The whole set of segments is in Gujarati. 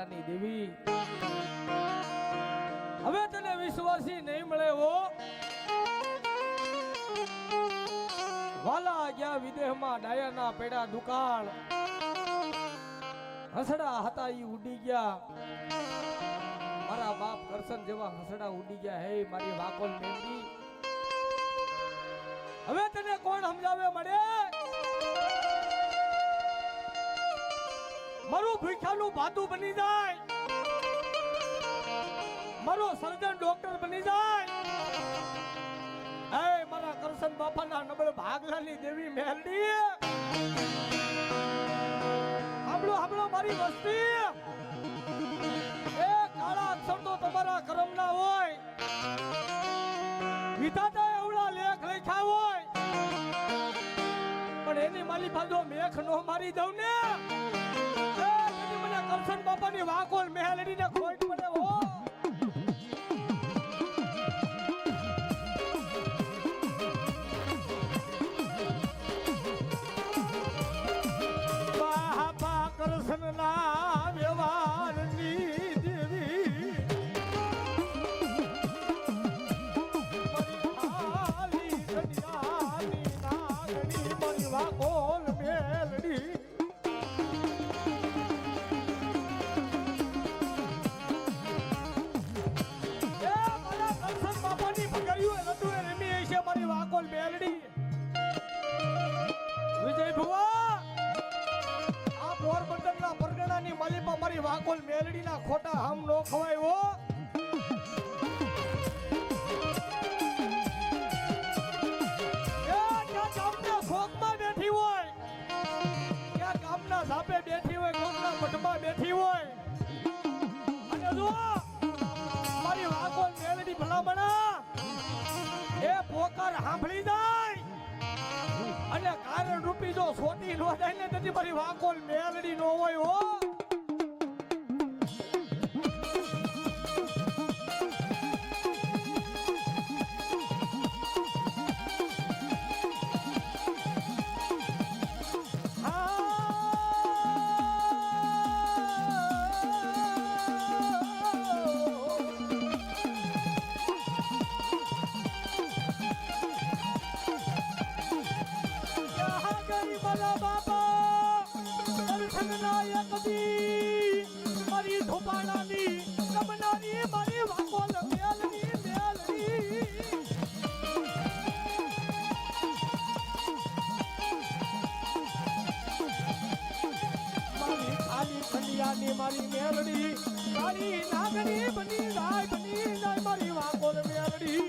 ભાગલાની દેવી હવે તને વિશ્વાસી નહીં મળે હો વાલા ગયા વિદેહમાં ડાયાના પેડા દુકાળ હસડા હતા ઈ ઉડી ગયા મારા બાપ કરશન જેવા હસડા ઉડી ગયા હે મારી વાકોલ મેંદી હવે તને કોણ સમજાવે મળે મારું ભૂખ્યાનું ભાતું બની જાય મારો સર્જન ડોક્ટર બની જાય હે મારા કરશન બાપાના નબળ ભાગલાની દેવી મેલડી હાંભળો મારી વસ્તી એ કાળા અક્ષર તો તમારા કર્મના હોય વિધાતા એવડા લેખ લખ્યા હોય પણ એની માલી પાછો મેખ નો મારી દઉં ને મને કરશન બાપાની વાકોલ મેલડીને ખોટ પડે હો બાપા કરશન ના વ્યવહારની દેવી મારી કન્યાની નાગણી મારી વાકોલ મેલડી મારી વાકોલ મેલડી વિજય ભુવા આ પોરબંદરના પરગણાની માલિપા મારી વાકોલ મેલડીના ખોટા હમ નો ખવાય હો ક્યાં ગામના શોકમાં બેઠી હોય ક્યાં ગામના ઝાપે બેઠી હોય ગામના મઠમાં બેઠી હોય અને જો મારી વાકોલ મેલડી ભલામણા એ પોકાર સાંભળી જાય અને કારણ રૂપી જો સોટી નો જાય ને તેથી મારી વાકોલ મેલડી નો હોય હો મારી ધોપાણાની કમનાની મારી વાકોલ મેલડી મારી ખાલી ખંડિયાની મારી મેલડી મારી નાગણી બની જાય મારી વાકોલ મેલડી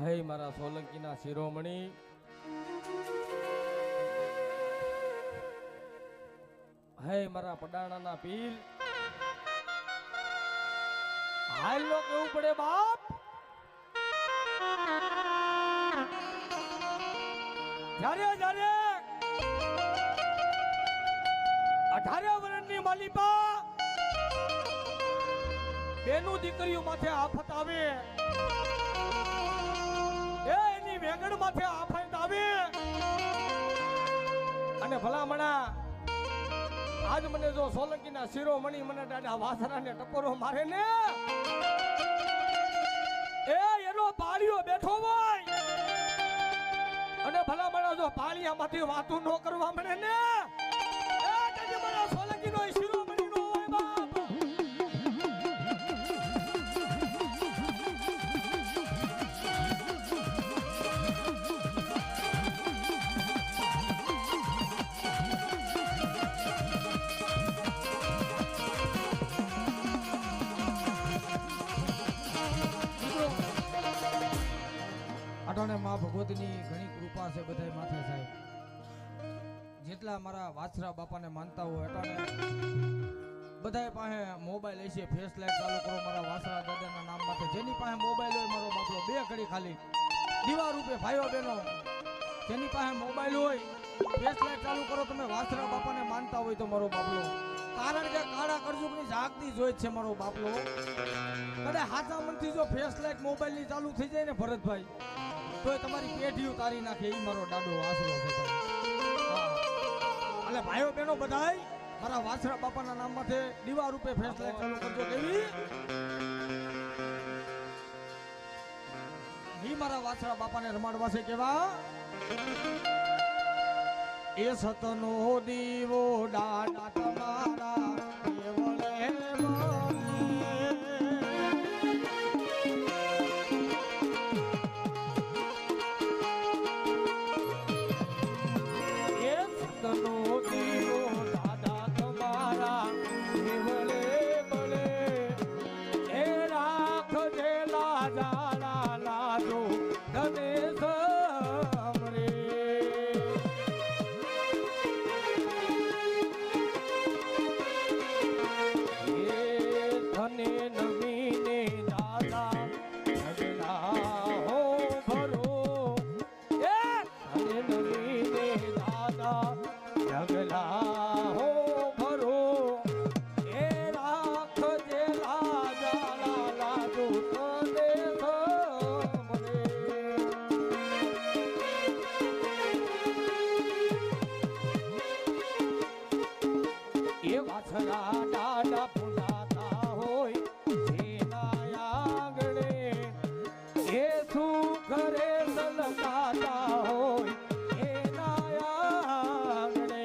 હે મારા સોલંકીના શિરોમણી હે મારા પડાણાના પીર હાલ લો કેવું પડે બાપ જ્યારે 18 વર્ષની માલિપા બેનું દીકરીઓ માથે આફત આવે એની વેગડ માથે આફત આવે અને ભલામણા આજ મને જો સોલંકીના શિરોમણી મને દાદા વાસરાને ટપોરો મારે ને એનો પાળીઓ બેઠો હોય અને ભલામણા જો પાળીયામાંથી વાતું ન કરવા મળે ને મારા સોલંકીનો શિરોમણી નો હોય બાપ અટાણે માં ભગવતીની ઘણી કૃપા છે બધાય માથે સાહેબ જેટલા મારા વાછરા બાપાને માનતા હોય અટાણે બધાય પાસે મોબાઈલ હશે ફેસ લાઈટ ચાલુ કરો મારા વાછરા દાદાના નામ માટે જેની પાસે મોબાઈલ હોય મારો બાપલો બે ઘડી ખાલી દીવા રૂપે ભાઈઓ બહેનો જેની પાસે મોબાઈલ હોય ફેસ લાઈટ ચાલુ કરો તમે વાછરા બાપાને માનતા હોય તો મારો બાપલો કારણ કે કાળા કરજુકની જાગતી જોઈ છે મારો બાપલો. કદાચ હાથા મનથી જો ફેસ લાઈટ મોબાઈલની ચાલુ થઈ જાય ને ભરતભાઈ, તોય તમારી પેઢીઓ તારી નાખે એ મારો દાડો આશરો છે ભાઈ. હા. એટલે ભાઈઓ બહેનો બધાય મારા વાછરા બાપાના નામ માટે દીવા રૂપે ફેસ લાઈટ ચાલુ કરજો. કેવી ઈ મારા વાછરા બાપાને રમાડવા છે કેવા એ સતનો દીવો દાડા તમારા કેવળે એ સતનો દીવો દાદા તમારા કેવળે બળે એ રાખજે લાજા લાજો ધને સમરે. ધને નવીને દાદા ઝગડા હો ભરો એ ધને નવીને દાદા ઝગડા હો ભરો એ રાખજે લાજા લાજો તને સમરે. એ વાછરા દાડા પૂજાતા હોય જેના આંગણે એ સુખ રે સલકાતા હોય એના આંગણે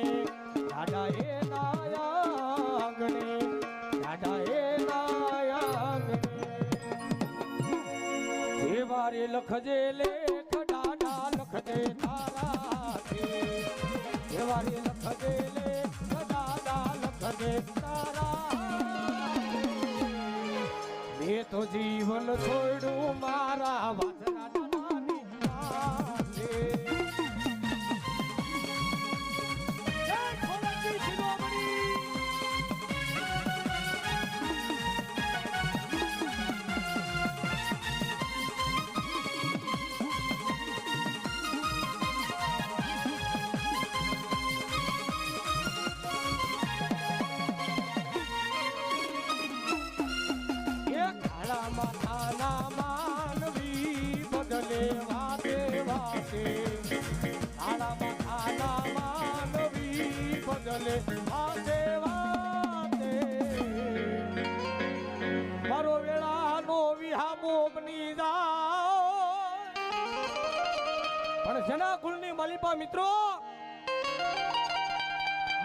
દાદા એના આંગણે દાદા એના આંગણે જે વારે લખજે લેખ દાદા લખજે તારા છે જે વારે લખજે લેખ દાદા લખજે તારા. મેં તો જીવન છોડ્યું મારા વાછરા દાદાની પાસે. જય ખોડલજી શિરોમણી. કાળા માથાના માનવી બદલે વાતે વાતે. કાળા માથાના માનવી બદલે વાતે વાતે. મારો વેળાનો વિહામો બની જાય પણ જેના કુળની માલિપા મિત્રો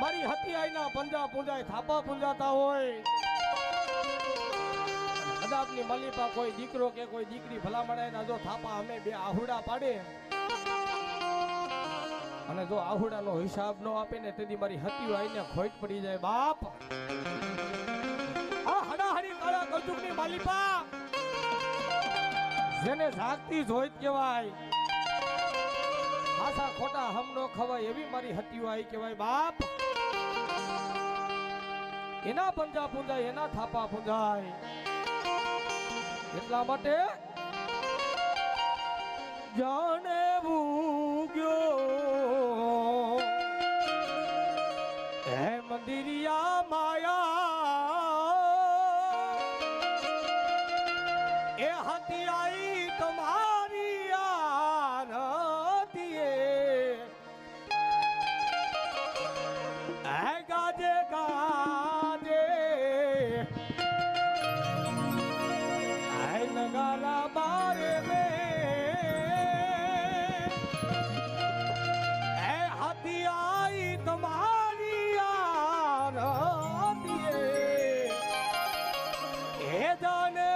મારી હતી આઈના પંજા પૂંજાય થાપા પૂંજાતા હોય. કદાપની મલીપા કોઈ દીકરો કે કોઈ દીકરી ભલામણાના જો થાપા અમે બે આહુડા પાડે અને જો આહુડાનો હિસાબ ન આપે ને તેથી મારી હતીઓ આઈને ખોટ પડી જાય. બાપ આ હડાહડી કાળા કજુકની માલિપા જેને જાગતી જોઈત કહેવાય, આશા ખોટા હમ નો ખવાય એવી મારી હતીઓ આઈ કહેવાય. બાપ એના પંજા પૂંજાય એના થાપા પૂંજાય. એટલા માટે જાણે ભૂગ્યો હે મંદિરિયા માયા એ હતી આઈ તમારી આરતીએ હે ગાજે ગાજે નગારા બારે મે એ હાથી આઈ તમારી આરતીએ એ જાને